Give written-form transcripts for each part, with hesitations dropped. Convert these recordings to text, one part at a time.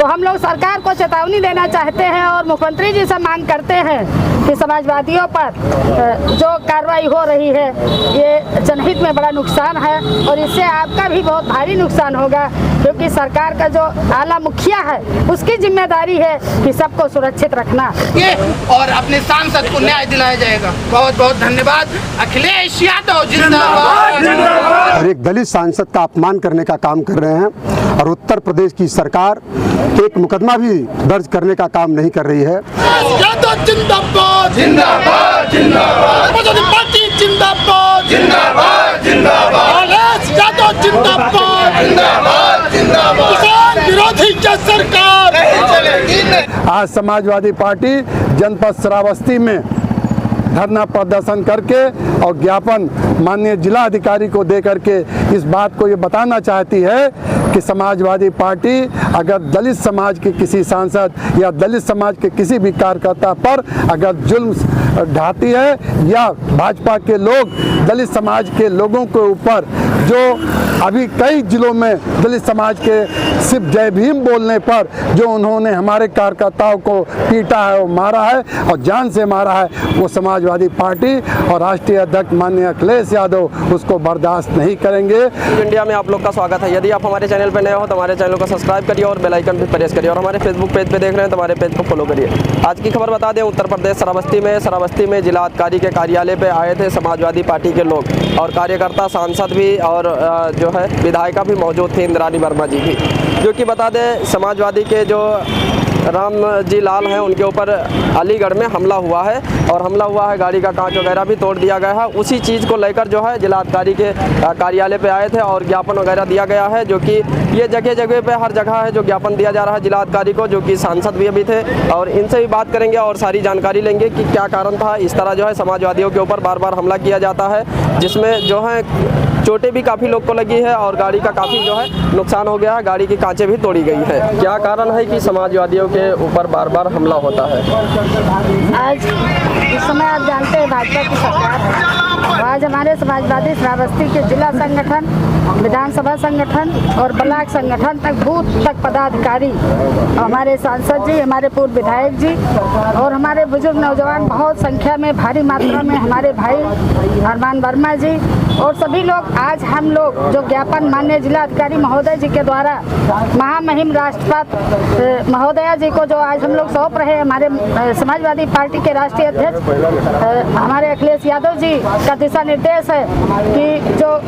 तो हम लोग सरकार को चेतावनी देना चाहते हैं और मुख्यमंत्री जी से मांग करते हैं कि समाजवादियों पर जो कार्रवाई हो रही है ये जनहित में बड़ा नुकसान है और इससे आपका भी बहुत भारी नुकसान होगा, क्योंकि सरकार का जो आला मुखिया है उसकी जिम्मेदारी है कि सबको सुरक्षित रखना और अपने सांसद को न्याय दिलाया जाएगा। बहुत बहुत धन्यवाद। अखिलेश यादव जिंदाबाद। और एक दलित सांसद का अपमान करने का काम कर रहे हैं और उत्तर प्रदेश की सरकार एक मुकदमा भी दर्ज करने का काम नहीं कर रही है। यादव जिंदाबाद जिंदाबाद जिंदाबाद। समाजवादी पार्टी जिंदाबाद जिंदाबाद जिंदाबाद। यादव जिंदाबाद जिंदाबाद जिंदाबाद। किसान विरोधी सरकार नहीं चलेगी। आज समाजवादी पार्टी जनपद श्रावस्ती में धरना प्रदर्शन करके और ज्ञापन माननीय जिला अधिकारी को दे करके इस बात को ये बताना चाहती है कि समाजवादी पार्टी अगर दलित समाज के किसी सांसद या दलित समाज के किसी भी कार्यकर्ता पर अगर जुल्म ढाती है या भाजपा के लोग दलित समाज के लोगों के ऊपर जो अभी कई जिलों में दलित समाज के सिर्फ जय भीम बोलने पर जो उन्होंने हमारे कार्यकर्ताओं को पीटा है और मारा है और जान से मारा है, वो समाजवादी पार्टी और राष्ट्रीय अध्यक्ष माननीय अखिलेश यादव उसको बर्दाश्त नहीं करेंगे। इंडिया में आप लोग का स्वागत है। यदि आप हमारे चैनल पर नए हो तो हमारे चैनल को सब्सक्राइब करिए और बेल आइकन भी प्रेस करिए और हमारे फेसबुक पेज पे देख रहे हैं तो हमारे पेज को फॉलो करिए। आज की खबर बता दें, उत्तर प्रदेश श्रावस्ती में जिला अधिकारी के कार्यालय पे आए थे समाजवादी पार्टी के लोग और कार्यकर्ता, सांसद भी और जो है विधायिका भी मौजूद थी, इंद्रानी वर्मा जी भी, जो कि बता दें समाजवादी के जो राम जी लाल हैं उनके ऊपर अलीगढ़ में हमला हुआ है और हमला हुआ है, गाड़ी का कांच वगैरह भी तोड़ दिया गया है। उसी चीज़ को लेकर जो है जिलाधिकारी के कार्यालय पे आए थे और ज्ञापन वगैरह दिया गया है, जो कि ये जगह जगह पे हर जगह है जो ज्ञापन दिया जा रहा है जिलाधिकारी को, जो कि सांसद भी अभी थे और इनसे भी बात करेंगे और सारी जानकारी लेंगे कि क्या कारण था इस तरह जो है समाजवादियों के ऊपर बार बार हमला किया जाता है, जिसमें जो है चोटें भी काफ़ी लोग को लगी है और गाड़ी का काफ़ी जो है नुकसान हो गया है, गाड़ी की कांचें भी तोड़ी गई है। क्या कारण है कि समाजवादियों के ऊपर बार बार हमला होता है? आज इस समय आप जानते हैं भाजपा की सरकार है। आज हमारे समाजवादी श्रावस्ती के जिला संगठन, विधानसभा संगठन और ब्लॉक संगठन तक बूथ तक पदाधिकारी, हमारे सांसद जी, हमारे पूर्व विधायक जी और हमारे बुजुर्ग नौजवान बहुत संख्या में भारी मात्रा में हमारे भाई अरमान वर्मा जी और सभी लोग, आज हम लोग जो ज्ञापन माननीय जिला अधिकारी महोदय जी के द्वारा महामहिम राष्ट्रपति महोदया जी को जो आज हम लोग सौंप रहे हैं, हमारे समाजवादी पार्टी के राष्ट्रीय अध्यक्ष हमारे अखिलेश यादव जी का दिशा निर्देश है कि जो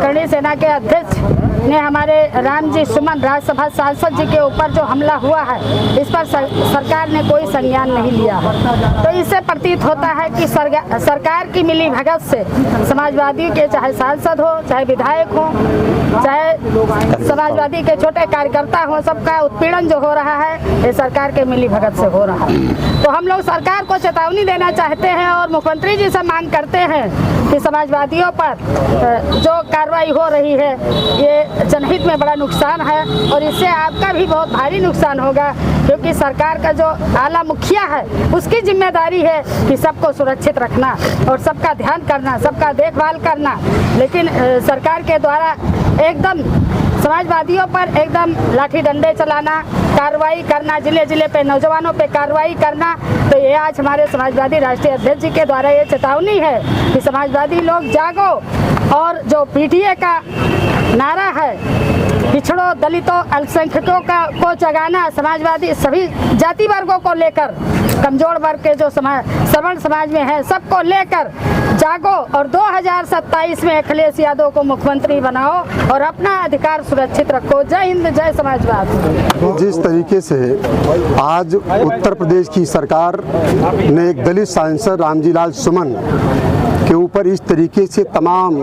करणी सेना के अध्यक्ष ने हमारे राम जी सुमन राज्यसभा सांसद जी के ऊपर जो हमला हुआ है, इस पर सरकार ने कोई संज्ञान नहीं लिया। तो इससे प्रतीत होता है कि सरकार की मिली भगत से समाजवादी के चाहे सांसद हो, चाहे विधायक हो, चाहे समाजवादी के छोटे कार्यकर्ता हो, सबका उत्पीड़न जो हो रहा है ये सरकार के मिली भगत से हो रहा है। तो हम लोग सरकार को चेतावनी देना चाहते हैं और मुख्यमंत्री जी से मांग करते हैं कि समाजवादियों पर जो कार्रवाई हो रही है ये जनहित में बड़ा नुकसान है और इससे आपका भी बहुत भारी नुकसान होगा, क्योंकि सरकार का जो आला मुखिया है उसकी जिम्मेदारी है कि सबको सुरक्षित रखना और सबका ध्यान करना, सबका देखभाल करना। लेकिन सरकार के द्वारा एकदम समाजवादियों पर एकदम लाठी डंडे चलाना, कार्रवाई करना, जिले जिले पे नौजवानों पे कार्रवाई करना, तो ये आज हमारे समाजवादी राष्ट्रीय अध्यक्ष जी के द्वारा ये चेतावनी है कि समाजवादी लोग जागो और जो पीटीए का नारा है पिछड़ों, दलितों, अल्पसंख्यकों को जगाना, समाजवादी सभी जाति वर्गों को लेकर, कमजोर वर्ग के जो सवर्ण समाज में है सबको लेकर जागो और 2027 में अखिलेश यादव को मुख्यमंत्री बनाओ और अपना अधिकार सुरक्षित रखो। जय हिंद, जय समाजवाद। जिस तरीके से आज उत्तर प्रदेश की सरकार ने एक दलित सांसद रामजी लाल सुमन के ऊपर इस तरीके से तमाम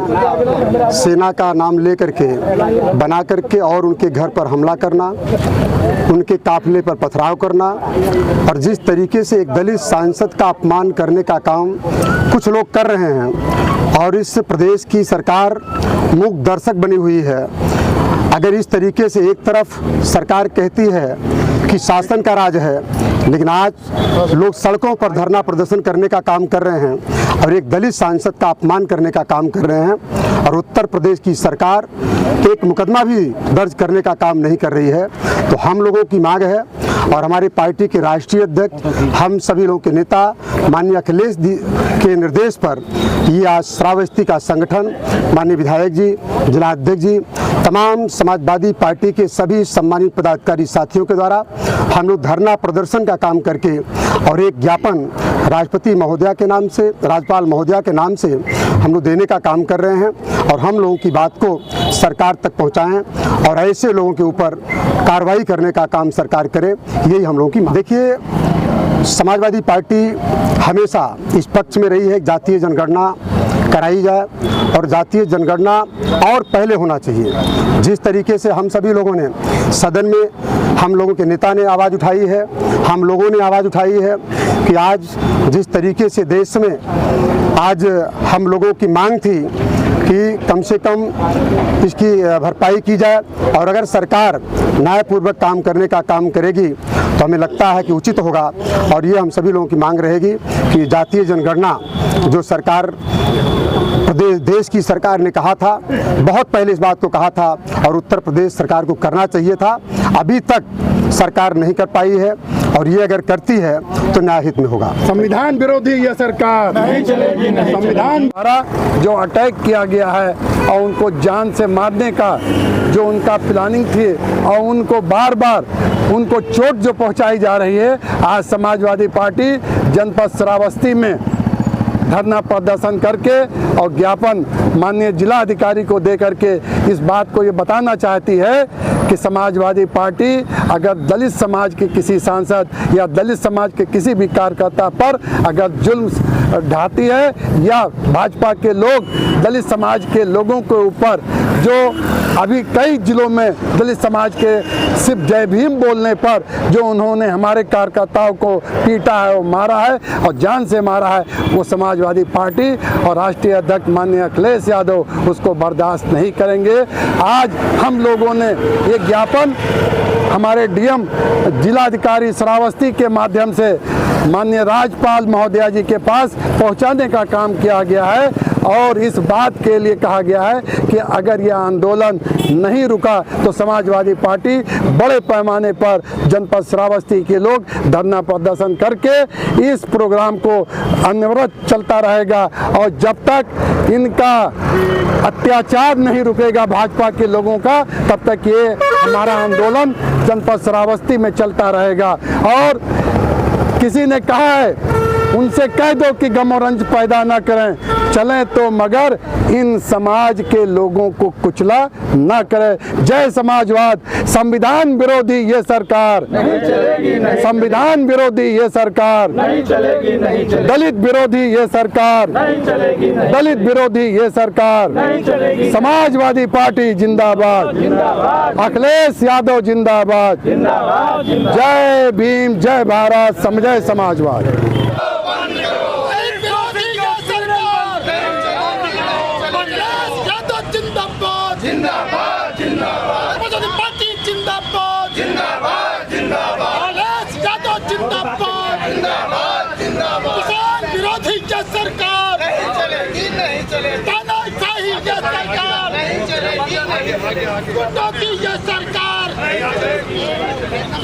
सेना का नाम लेकर के बना करके और उनके घर पर हमला करना, उनके काफिले पर पथराव करना और जिस तरीके से एक दलित सांसद का अपमान करने का काम कुछ लोग कर रहे हैं और इस प्रदेश की सरकार मूक दर्शक बनी हुई है। अगर इस तरीके से एक तरफ सरकार कहती है कि शासन का राज है लेकिन आज लोग सड़कों पर धरना प्रदर्शन करने का काम कर रहे हैं और एक दलित सांसद का अपमान करने का काम कर रहे हैं और उत्तर प्रदेश की सरकार एक मुकदमा भी दर्ज करने का काम नहीं कर रही है। तो हम लोगों की मांग है और हमारी पार्टी के राष्ट्रीय अध्यक्ष, हम सभी लोगों के नेता माननीय अखिलेश के निर्देश पर ये आज श्रावस्ती का संगठन, माननीय विधायक जी, जिला अध्यक्ष जी, तमाम समाजवादी पार्टी के सभी सम्मानित पदाधिकारी साथियों के द्वारा हम लोग धरना प्रदर्शन का काम करके और एक ज्ञापन राष्ट्रपति महोदया के नाम से, राज्यपाल महोदया के नाम से हम लोग देने का काम कर रहे हैं और हम लोगों की बात को सरकार तक पहुंचाएं और ऐसे लोगों के ऊपर कार्रवाई करने का काम सरकार करे, यही हम लोगों की मांग। देखिए, समाजवादी पार्टी हमेशा इस पक्ष में रही है जातीय जनगणना कराई जाए और जातीय जनगणना और पहले होना चाहिए। जिस तरीके से हम सभी लोगों ने सदन में, हम लोगों के नेता ने आवाज़ उठाई है, हम लोगों ने आवाज़ उठाई है कि आज जिस तरीके से देश में आज हम लोगों की मांग थी कि कम से कम इसकी भरपाई की जाए और अगर सरकार न्यायपूर्वक काम करने का काम करेगी तो हमें लगता है कि उचित होगा और ये हम सभी लोगों की मांग रहेगी कि जातीय जनगणना जो सरकार देश की सरकार ने कहा था, बहुत पहले इस बात को कहा था और उत्तर प्रदेश सरकार को करना चाहिए था, अभी तक सरकार नहीं कर पाई है और ये अगर करती है तो न्यायहित में होगा। संविधान विरोधी ये सरकार नहीं चलेगी, नहीं संविधान द्वारा जो अटैक किया गया है और उनको जान से मारने का जो उनका प्लानिंग थी और उनको बार बार उनको चोट जो पहुंचाई जा रही है, आज समाजवादी पार्टी जनपद श्रावस्ती में धरना प्रदर्शन करके और ज्ञापन माननीय जिला अधिकारी को दे करके इस बात को ये बताना चाहती है कि समाजवादी पार्टी अगर दलित समाज के किसी सांसद या दलित समाज के किसी भी कार्यकर्ता पर अगर जुल्म ढाती है या भाजपा के लोग दलित समाज के लोगों के ऊपर जो अभी कई जिलों में दलित समाज के सिर्फ जय भीम बोलने पर जो उन्होंने हमारे कार्यकर्ताओं को पीटा है और मारा है और जान से मारा है, वो समाजवादी पार्टी और राष्ट्रीय अध्यक्ष माननीय अखिलेश यादव उसको बर्दाश्त नहीं करेंगे। आज हम लोगों ने ये ज्ञापन हमारे डीएम जिलाधिकारी श्रावस्ती के माध्यम से माननीय राज्यपाल महोदया जी के पास पहुंचाने का काम किया गया है और इस बात के लिए कहा गया है कि अगर यह आंदोलन नहीं रुका तो समाजवादी पार्टी बड़े पैमाने पर जनपद श्रावस्ती के लोग धरना प्रदर्शन करके इस प्रोग्राम को अनवरत चलता रहेगा और जब तक इनका अत्याचार नहीं रुकेगा भाजपा के लोगों का, तब तक ये हमारा आंदोलन जनपद श्रावस्ती में चलता रहेगा। और किसी ने कहा है उनसे कह दो कि गम और रंज पैदा ना करें, चलें तो मगर इन समाज के लोगों को कुचला ना करें। जय समाजवाद। संविधान विरोधी ये सरकार नहीं चलेगी, नहीं संविधान विरोधी ये सरकार नहीं चलेगी, नहीं चलेगी। दलित विरोधी ये सरकार नहीं चलेगी, नहीं दलित विरोधी ये सरकार नहीं चलेगी। समाजवादी पार्टी जिंदाबाद, जिंदाबाद। अखिलेश यादव जिंदाबाद, जिंदाबाद। जय भीम, जय भारत, जय समाजवाद। जिंदाबाद जिंदाबाद समाजवादी पार्टी जिंदाबाद जिंदाबाद जिंदाबाद यादव जिंदाबाद जिंदाबाद जिंदाबाद किसान विरोधी ये सरकार नहीं चलेगी, नहीं चलेगी। तानाशाही ये सरकार नहीं चलेगी, नहीं चलेगी। गुंडों की ये सरकार नहीं चलेगी।